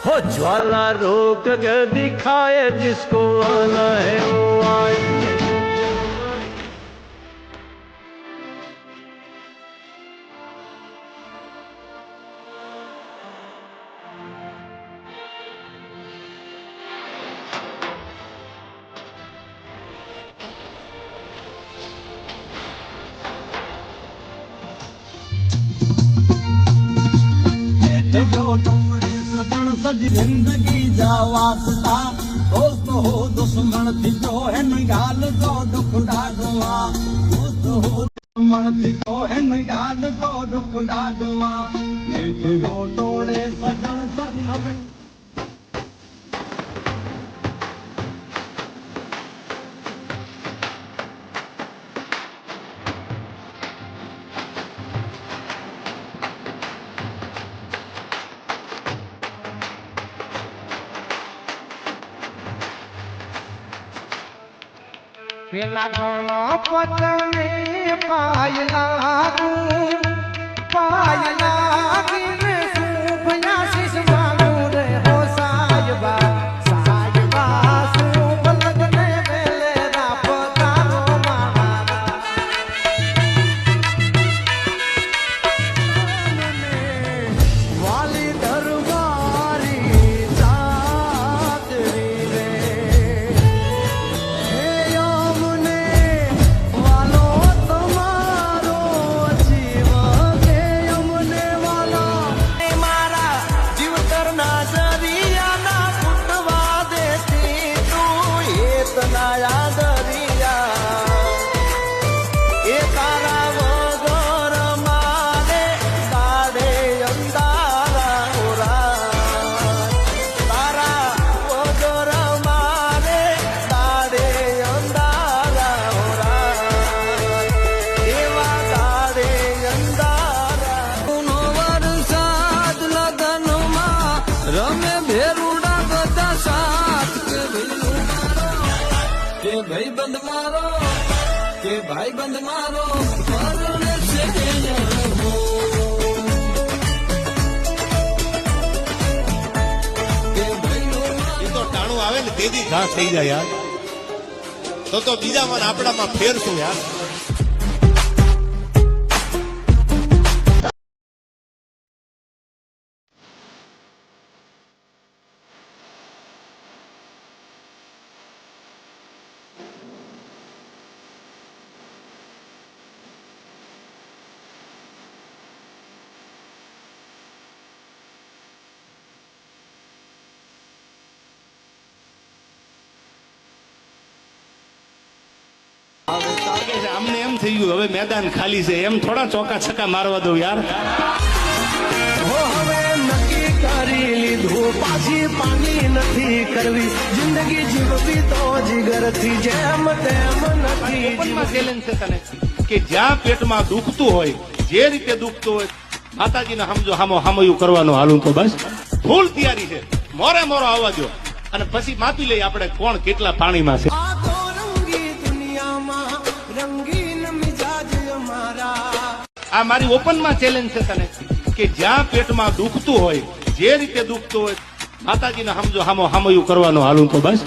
हो ज्वाला रोक के दिखाए जिसको आना है वो आए। जिंदगी जा वास्ता दोस्त हो दुश्मन थी जो है गाल तो दुख डाडुआ दोस्त हो दुश्मन थी जो है गाल तो दुख डाडुआ हो तोड़े सजन सजन પેલા ઘણો પતને પાય લાગીને શુભયા શીશ માંગુ રે હો સાહેબા શુભ લગ્ને વેલે રાપ તારો મારા વાલી દરબારી ચાતરી રે રમે ભેરુડા બધા સાથ કે ભાઈ બંધ મારો કે ભાઈ બંધ મારો પરણે છે એ તો ટાણું આવે ને તેજી ઘાસ થઈ જાય યાર તો બીજામાં આપણામાં ફેર શું યાર. અમને એમ થઈ ગયું હવે મેદાન ખાલી છે એમ થોડા ચોકા છક્કા મારવા દઉં યાર. હવે નક્કી કરી લીધું પાછી પાણી નથી કરવી જિંદગી જીવવી તો જીગરથી જેમ તેમ નથી. ઓપનમાં ચેલેન્જ છે તને કે જ્યાં પેટમાં દુખતું હોય જે રીતે દુખતું હોય માતાજીને સમજો હામયું કરવાનું હાલું તો બસ ફૂલ તૈયારી છે. મોરે મોરો આવવા દો અને પછી માપી લઈ આપણે કોણ કેટલા પાણીમાં છે. આ મારી ઓપનમાં ચેલેન્જ છે તને કે જ્યાં પેટમાં દુખતું હોય જે રીતે દુખતું હોય માતાજીને સમજો હામયું કરવાનું હાલું તો બસ